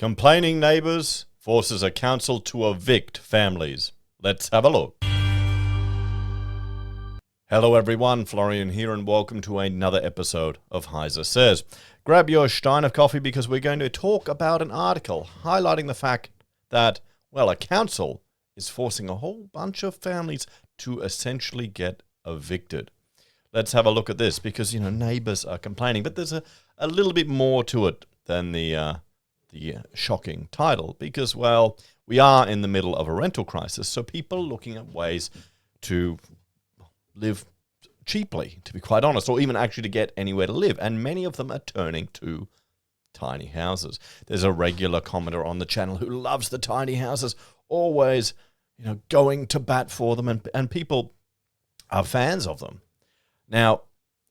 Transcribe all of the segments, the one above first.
Complaining neighbours forces a council to evict families. Let's have a look. Hello everyone, Florian here and welcome to another episode of HeiseSays. Grab your stein of coffee because we're going to talk about an article highlighting the fact that, well, a council is forcing a whole bunch of families to essentially get evicted. Let's have a look at this because, neighbours are complaining, but there's a little bit more to it than the shocking title because, well, we are in the middle of a rental crisis, so people are looking at ways to live cheaply, to be quite honest, or even actually to get anywhere to live, and many of them are turning to tiny houses. There's a regular commenter on the channel who loves the tiny houses, always, going to bat for them, and people are fans of them. Now,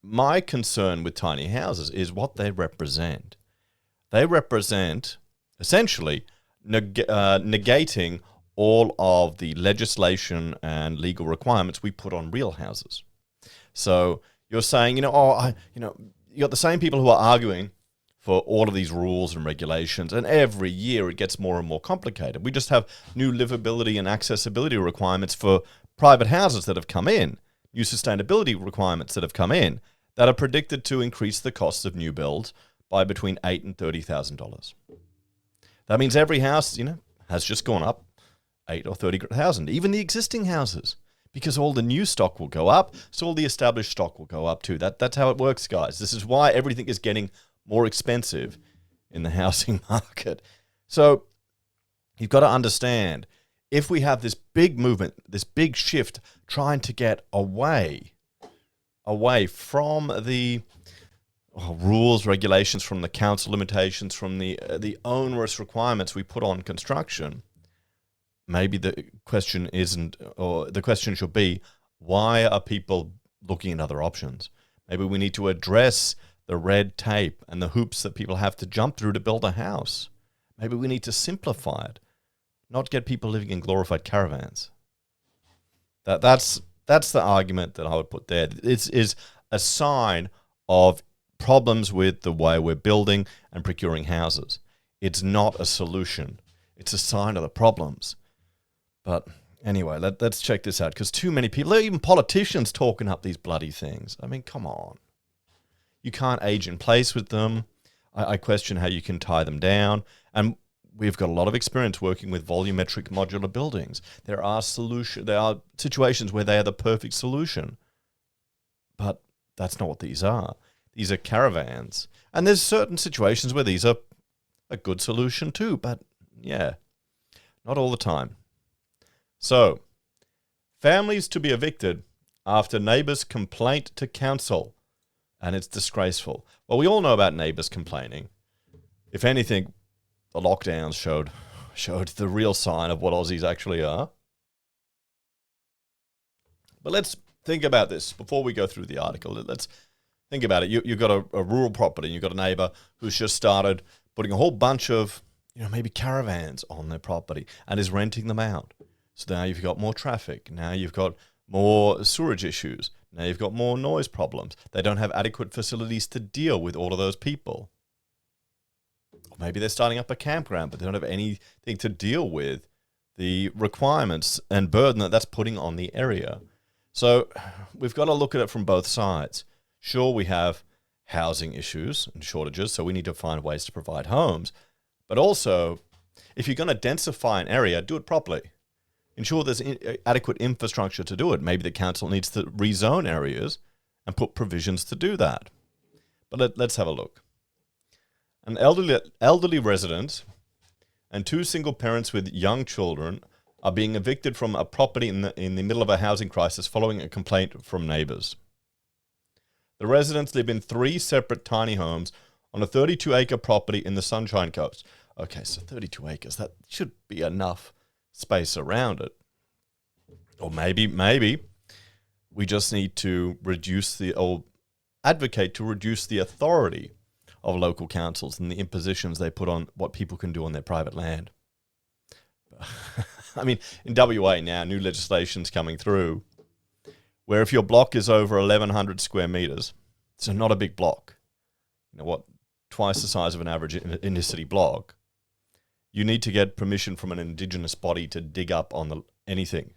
my concern with tiny houses is what they represent. They represent, essentially, negating all of the legislation and legal requirements we put on real houses. So you're saying, you got the same people who are arguing for all of these rules and regulations, and every year it gets more and more complicated. We just have new livability and accessibility requirements for private houses that have come in, new sustainability requirements that have come in, that are predicted to increase the costs of new builds by between $8,000 and $30,000. That means every house, has just gone up $8,000 or $30,000, even the existing houses, because all the new stock will go up, so all the established stock will go up too. That's how it works, guys. This is why everything is getting more expensive in the housing market. So you've got to understand, if we have this big movement, this big shift, trying to get away from the rules, regulations, from the council limitations, from the onerous requirements we put on construction, maybe the question isn't, or the question should be, why are people looking at other options? Maybe we need to address the red tape and the hoops that people have to jump through to build a house. Maybe we need to simplify it, not get people living in glorified caravans. That's the argument that I would put there. It is a sign of problems with the way we're building and procuring houses. It's not a solution. It's a sign of the problems. But anyway, let's check this out, because too many people, even politicians, talking up these bloody things. I mean, come on. You can't age in place with them. I question how you can tie them down. And we've got a lot of experience working with volumetric modular buildings. There are situations where they are the perfect solution. But that's not what these are. These are caravans. And there's certain situations where these are a good solution too. But yeah, not all the time. So, families to be evicted after neighbours' complaint to council. And it's disgraceful. Well, we all know about neighbours complaining. If anything, the lockdowns showed the real sign of what Aussies actually are. But let's think about this before we go through the article. Let's think about it. You've got a rural property, and you've got a neighbour who's just started putting a whole bunch of, maybe caravans on their property and is renting them out. So now you've got more traffic. Now you've got more sewerage issues. Now you've got more noise problems. They don't have adequate facilities to deal with all of those people. Or maybe they're starting up a campground, but they don't have anything to deal with the requirements and burden that's putting on the area. So we've got to look at it from both sides. Sure, we have housing issues and shortages, so we need to find ways to provide homes. But also, if you're going to densify an area, do it properly. Ensure there's adequate infrastructure to do it. Maybe the council needs to rezone areas and put provisions to do that. But let's have a look. An elderly resident and two single parents with young children are being evicted from a property in the middle of a housing crisis following a complaint from neighbours. The residents live in 3 separate tiny homes on a 32-acre property in the Sunshine Coast. Okay, so 32 acres, that should be enough space around it. Or maybe we just need to advocate to reduce the authority of local councils and the impositions they put on what people can do on their private land. I mean, in WA now, new legislation's coming through where if your block is over 1,100 square meters, so not a big block, twice the size of an average inner city block, you need to get permission from an indigenous body to dig up on anything.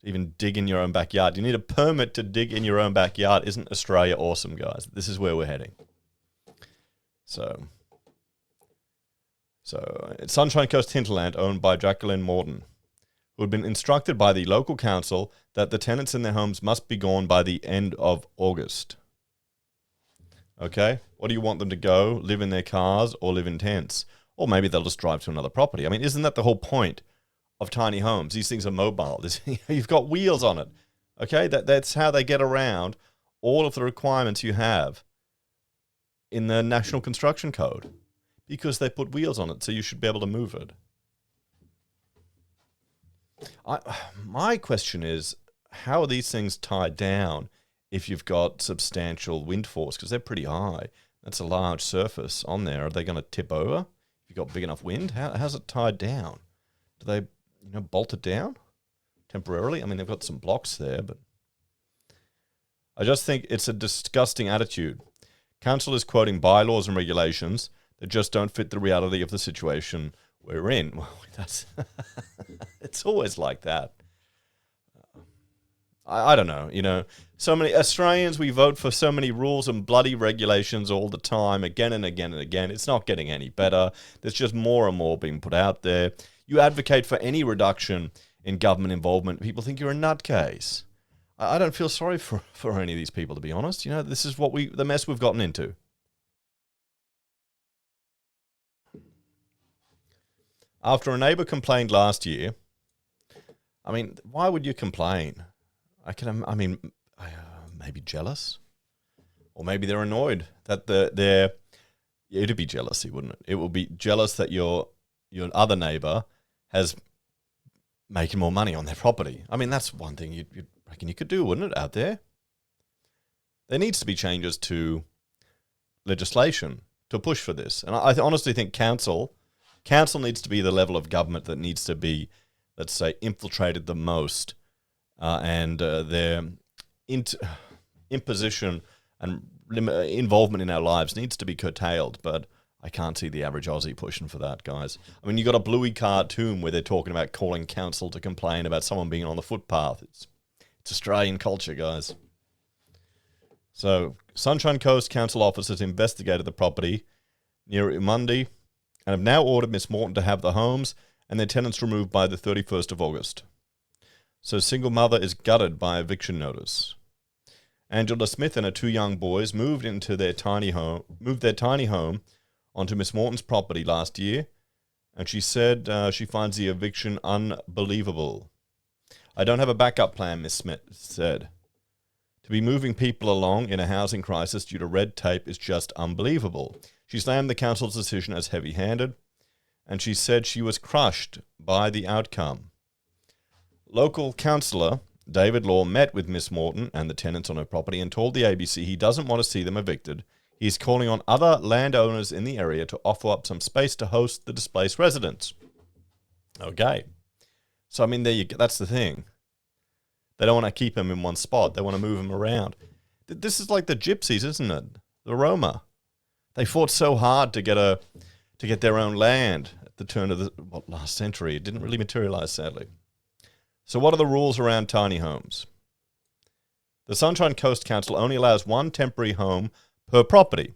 Even dig in your own backyard. You need a permit to dig in your own backyard. Isn't Australia awesome, guys? This is where we're heading. So it's Sunshine Coast hinterland owned by Jacqueline Morton, who had been instructed by the local council that the tenants in their homes must be gone by the end of August. Okay? What do you want them to go? Live in their cars or live in tents? Or maybe they'll just drive to another property. I mean, isn't that the whole point of tiny homes? These things are mobile. You've got wheels on it. Okay? That's how they get around all of the requirements you have in the National Construction Code, because they put wheels on it, so you should be able to move it. My question is, how are these things tied down if you've got substantial wind force? Because they're pretty high. That's a large surface on there. Are they going to tip over if you've got big enough wind? How's it tied down? Do they bolt it down temporarily? I mean, they've got some blocks there, but I just think it's a disgusting attitude. Council is quoting bylaws and regulations that just don't fit the reality of the situation we're in. Well, that's it's always like that. I don't know, so many Australians, we vote for so many rules and bloody regulations all the time, again and again and again. It's not getting any better. There's just more and more being put out there. You advocate for any reduction in government involvement, people think you're a nutcase. I don't feel sorry for any of these people, to be honest. This is the mess we've gotten into. After a neighbour complained last year, I mean, why would you complain? Maybe jealous, or maybe they're annoyed that it'd be jealousy, wouldn't it? It would be jealous that your other neighbour has making more money on their property. I mean, that's one thing you'd reckon you could do, wouldn't it, out there? There needs to be changes to legislation to push for this. And I honestly think council needs to be the level of government that needs to be, let's say, infiltrated the most, and their imposition and involvement in our lives needs to be curtailed. But I can't see the average Aussie pushing for that, guys. I mean, you got a Bluey cartoon where they're talking about calling council to complain about someone being on the footpath. It's Australian culture, guys. So, Sunshine Coast Council officers investigated the property near Monday and have now ordered Miss Morton to have the homes and their tenants removed by the 31st of August. So, single mother is gutted by eviction notice. Angela Smith and her two young boys moved their tiny home onto Miss Morton's property last year, and she said she finds the eviction unbelievable. I don't have a backup plan, Miss Smith said. To be moving people along in a housing crisis due to red tape is just unbelievable. She slammed the council's decision as heavy-handed, and she said she was crushed by the outcome. Local councillor David Law met with Miss Morton and the tenants on her property and told the ABC he doesn't want to see them evicted. He's calling on other landowners in the area to offer up some space to host the displaced residents. Okay. So, I mean, there you go. That's the thing. They don't want to keep them in one spot. They want to move them around. This is like the gypsies, isn't it? The Roma. They fought so hard to get their own land at the turn of the last century. It didn't really materialize, sadly. So what are the rules around tiny homes? The Sunshine Coast Council only allows one temporary home per property.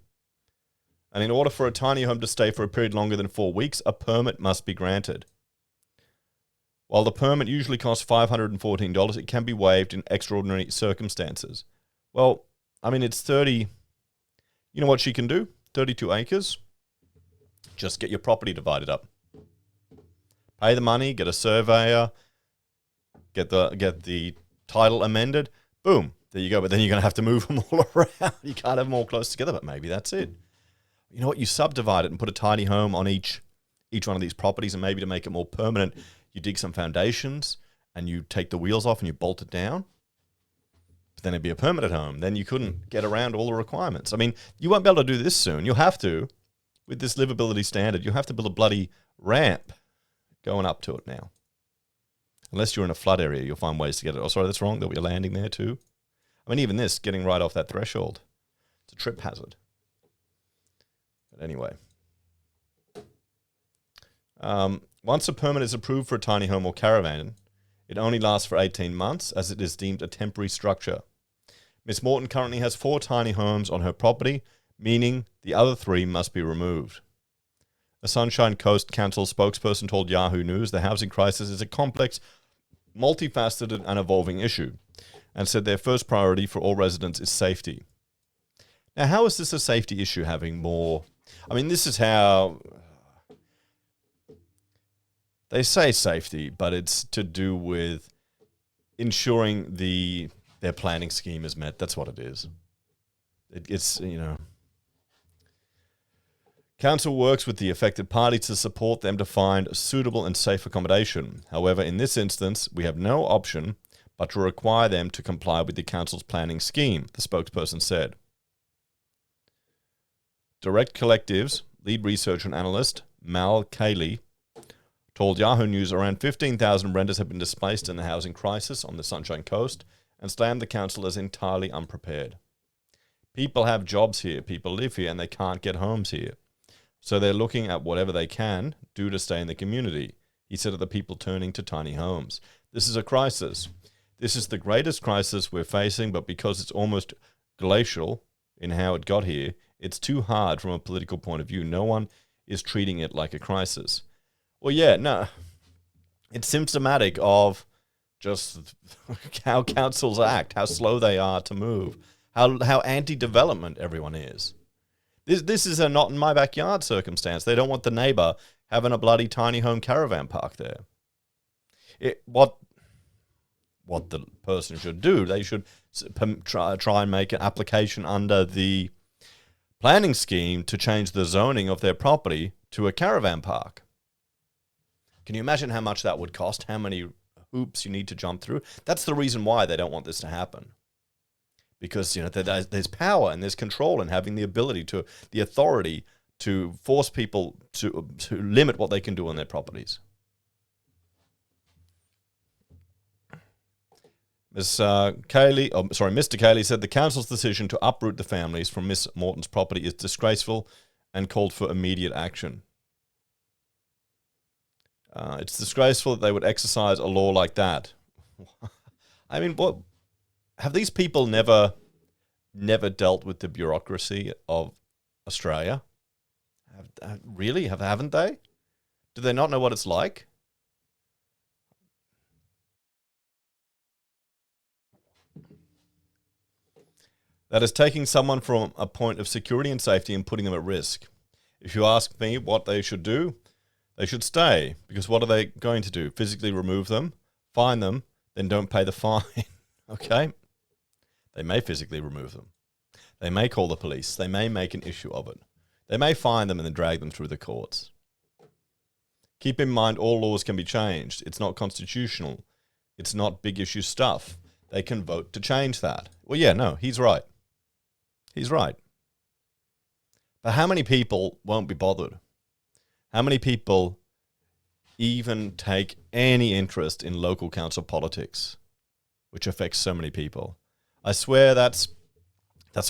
And in order for a tiny home to stay for a period longer than 4 weeks, a permit must be granted. While the permit usually costs $514, it can be waived in extraordinary circumstances. Well, I mean, it's 30... You know what she can do? 32 acres. Just get your property divided up. Pay the money, get a surveyor, get the title amended. Boom. There you go. But then you're going to have to move them all around. You can't have them all close together, but maybe that's it. You know what? You subdivide it and put a tiny home on each one of these properties, and maybe to make it more permanent, you dig some foundations and you take the wheels off and you bolt it down. But then it'd be a permanent home. Then you couldn't get around all the requirements. I mean, you won't be able to do this soon. You'll have to, with this livability standard, you'll have to build a bloody ramp going up to it now. Unless you're in a flood area, you'll find ways to get it. Oh, sorry, that's wrong. There'll be a landing there too. I mean, even this, getting right off that threshold, it's a trip hazard. But anyway. Once a permit is approved for a tiny home or caravan, it only lasts for 18 months as it is deemed a temporary structure. Miss Morton currently has 4 tiny homes on her property, meaning the other 3 must be removed. A Sunshine Coast Council spokesperson told Yahoo News the housing crisis is a complex, multifaceted and evolving issue, and said their first priority for all residents is safety. Now, how is this a safety issue having more... I mean, this is how... They say safety, but it's to do with ensuring their planning scheme is met. That's what it is. It's, Council works with the affected parties to support them to find suitable and safe accommodation. However, in this instance, we have no option but to require them to comply with the Council's planning scheme, the spokesperson said. Direct Collective's lead research and analyst, Mal Cayley, told Yahoo News around 15,000 renters have been displaced in the housing crisis on the Sunshine Coast and slammed the council as entirely unprepared. People have jobs here, people live here, and they can't get homes here. So they're looking at whatever they can do to stay in the community, he said of the people turning to tiny homes. This is a crisis. This is the greatest crisis we're facing, but because it's almost glacial in how it got here, it's too hard from a political point of view. No one is treating it like a crisis. Well, yeah, no. It's symptomatic of just how councils act, how slow they are to move, how anti-development everyone is. This is a not in my backyard circumstance. They don't want the neighbour having a bloody tiny home caravan park there. What the person should do, they should try and make an application under the planning scheme to change the zoning of their property to a caravan park. Can you imagine how much that would cost? How many hoops you need to jump through? That's the reason why they don't want this to happen. Because there's power and there's control and having the ability to, the authority to force people to limit what they can do on their properties. Mr. Cayley said the council's decision to uproot the families from Miss Morton's property is disgraceful and called for immediate action. It's disgraceful that they would exercise a law like that. I mean, what have these people never dealt with the bureaucracy of Australia? Haven't they? Do they not know what it's like? That is taking someone from a point of security and safety and putting them at risk. If you ask me what they should do, they should stay. Because what are they going to do? Physically remove them, fine them, then don't pay the fine. Okay? They may physically remove them. They may call the police. They may make an issue of it. They may fine them and then drag them through the courts. Keep in mind all laws can be changed. It's not constitutional. It's not big issue stuff. They can vote to change that. Well, yeah, no, he's right. He's right. But how many people won't be bothered? How many people even take any interest in local council politics, which affects so many people? I swear that's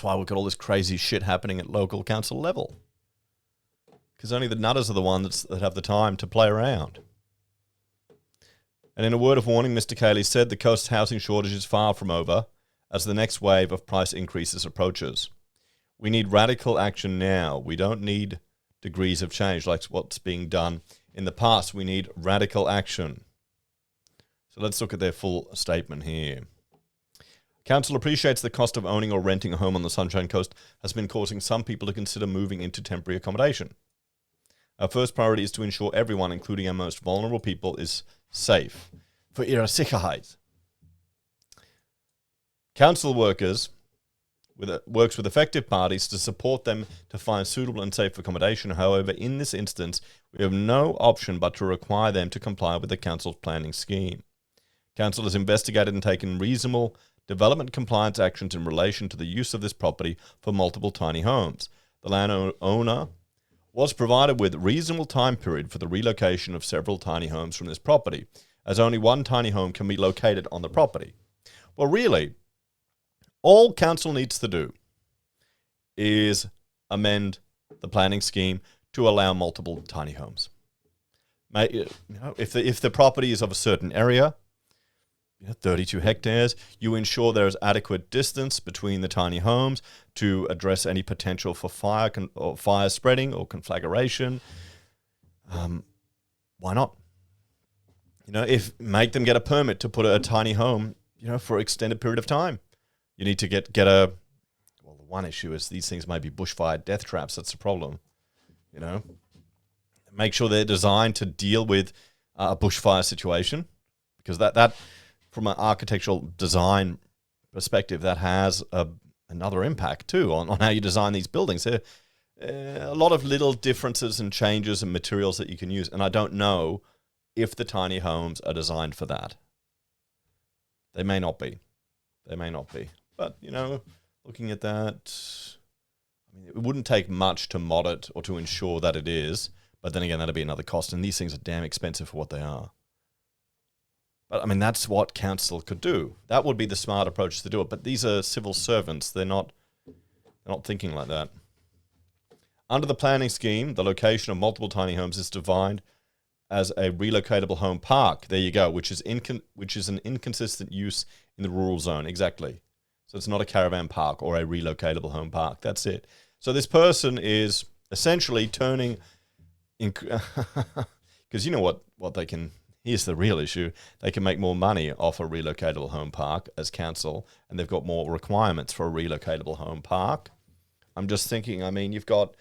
why we've got all this crazy shit happening at local council level. Because only the nutters are the ones that have the time to play around. And in a word of warning, Mr. Cayley said the coast's housing shortage is far from over as the next wave of price increases approaches. We need radical action now. We don't need degrees of change like what's being done in the past. We need radical action. So let's look at their full statement here. Council appreciates the cost of owning or renting a home on the Sunshine Coast has been causing some people to consider moving into temporary accommodation. Our first priority is to ensure everyone, including our most vulnerable people, is safe. For ihre Sicherheit. Council works with affected parties to support them to find suitable and safe accommodation. However, in this instance, we have no option but to require them to comply with the Council's planning scheme. Council has investigated and taken reasonable development compliance actions in relation to the use of this property for multiple tiny homes. The landowner was provided with reasonable time period for the relocation of several tiny homes from this property, as only one tiny home can be located on the property. Well, really, all council needs to do is amend the planning scheme to allow multiple tiny homes. If the property is of a certain area, 32 hectares, you ensure there is adequate distance between the tiny homes to address any potential for fire spreading or conflagration. Why not? Make them get a permit to put a tiny home, for an extended period of time. You need to get a. Well, the one issue is these things may be bushfire death traps. That's the problem. Make sure they're designed to deal with a bushfire situation, because that from an architectural design perspective, that has another impact too on how you design these buildings. There are a lot of little differences and changes and materials that you can use, and I don't know if the tiny homes are designed for that. They may not be. But, looking at that, it wouldn't take much to mod it or to ensure that it is. But then again, that'd be another cost. And these things are damn expensive for what they are. But, that's what council could do. That would be the smart approach to do it. But these are civil servants. They're not thinking like that. Under the planning scheme, the location of multiple tiny homes is defined as a relocatable home park. There you go, which is an inconsistent use in the rural zone. Exactly. So it's not a caravan park or a relocatable home park. That's it. So this person is essentially turning, because you know what they can. Here's the real issue: they can make more money off a relocatable home park as council, and they've got more requirements for a relocatable home park. I'm just thinking. You've got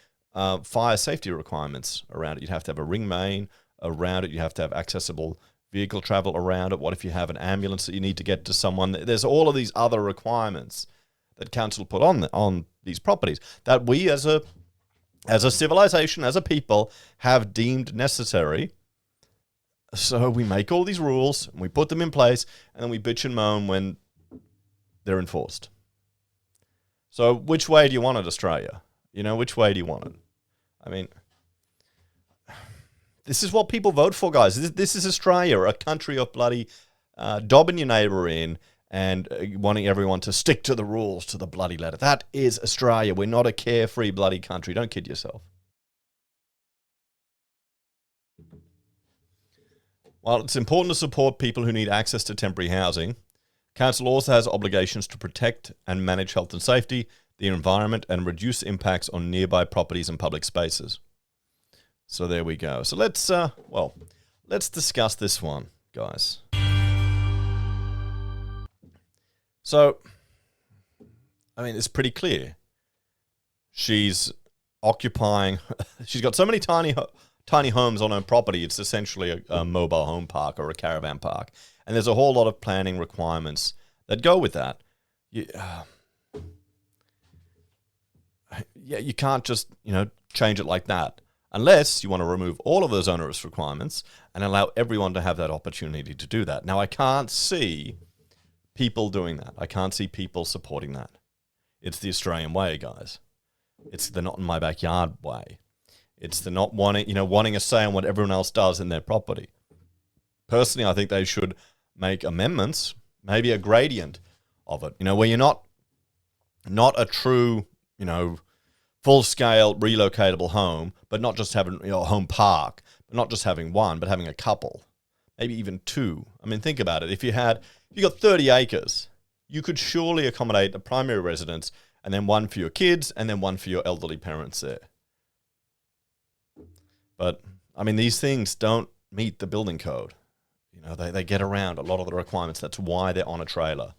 fire safety requirements around it. You'd have to have a ring main around it. You have to have accessible vehicle travel around it. What if you have an ambulance that you need to get to someone? There's all of these other requirements that council put on these properties that we as a civilization, as a people, have deemed necessary. So we make all these rules and we put them in place, and then we bitch and moan when they're enforced. So which way do you want it, Australia? Which way do you want it? This is what people vote for, guys. This is Australia, a country of bloody dobbing your neighbour in and wanting everyone to stick to the rules to the bloody letter. That is Australia. We're not a carefree bloody country. Don't kid yourself. While it's important to support people who need access to temporary housing, council also has obligations to protect and manage health and safety, the environment, and reduce impacts on nearby properties and public spaces. So there we go. So let's discuss this one, guys. So, it's pretty clear. She's occupying. She's got so many tiny homes on her property. It's essentially a mobile home park or a caravan park, and there's a whole lot of planning requirements that go with that. You can't just change it like that. Unless you want to remove all of those onerous requirements and allow everyone to have that opportunity to do that. Now, I can't see people doing that. I can't see people supporting that. It's the Australian way, guys. It's the not in my backyard way. It's the not wanting a say on what everyone else does in their property. Personally, I think they should make amendments, maybe a gradient of it, where you're not a true, full-scale relocatable home, but not just having a home park, but not just having one, but having a couple, maybe even two. Think about it. If you got 30 acres, you could surely accommodate a primary residence and then one for your kids and then one for your elderly parents there. But, these things don't meet the building code. They get around a lot of the requirements. That's why they're on a trailer.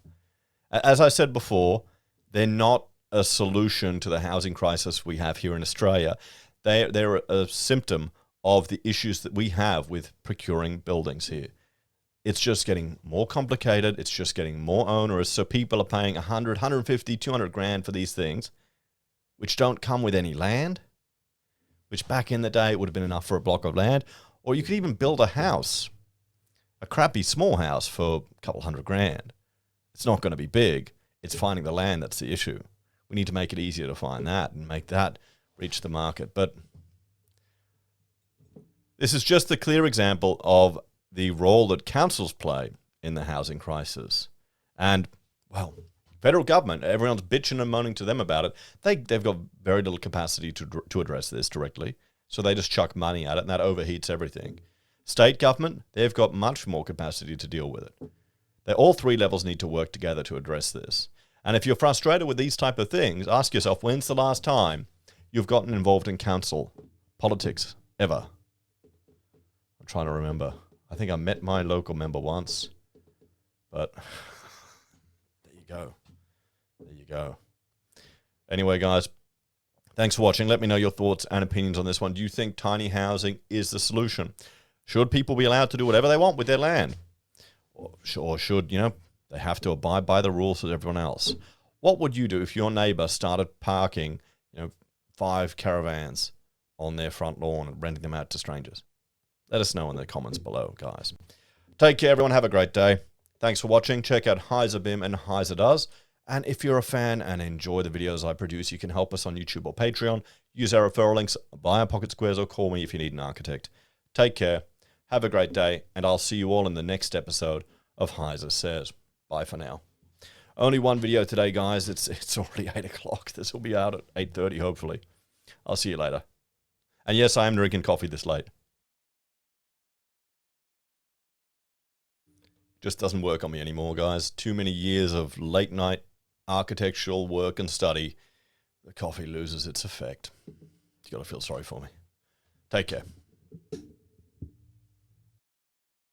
As I said before, they're not a solution to the housing crisis we have here in Australia. They're a symptom of the issues that we have with procuring buildings here. It's just getting more complicated. It's just getting more onerous. So people are paying 100, 150, 200 grand for these things, which don't come with any land, which back in the day would have been enough for a block of land. Or you could even build a house, a crappy small house for a couple hundred grand. It's not going to be big. It's finding the land that's the issue. We need to make it easier to find that and make that reach the market. But this is just a clear example of the role that councils play in the housing crisis. And, federal government, everyone's bitching and moaning to them about it. They've got very little capacity to address this directly. So they just chuck money at it, and that overheats everything. State government, they've got much more capacity to deal with it. All three levels need to work together to address this. And if you're frustrated with these type of things, ask yourself, when's the last time you've gotten involved in council politics ever? I'm trying to remember. I think I met my local member once, but there you go. There you go. Anyway, guys, thanks for watching. Let me know your thoughts and opinions on this one. Do you think tiny housing is the solution? Should people be allowed to do whatever they want with their land? Or should, they have to abide by the rules as everyone else? What would you do if your neighbor started parking, 5 caravans on their front lawn and renting them out to strangers? Let us know in the comments below, guys. Take care, everyone. Have a great day. Thanks for watching. Check out Heise BIM and Heise Does. And if you're a fan and enjoy the videos I produce, you can help us on YouTube or Patreon. Use our referral links, buy our pocket squares, or call me if you need an architect. Take care. Have a great day, and I'll see you all in the next episode of HeiseSays. Bye for now. Only one video today, guys. It's already 8 o'clock. This will be out at 8:30, hopefully. I'll see you later. And yes, I am drinking coffee this late. Just doesn't work on me anymore, guys. Too many years of late night architectural work and study. The coffee loses its effect. You gotta feel sorry for me. Take care.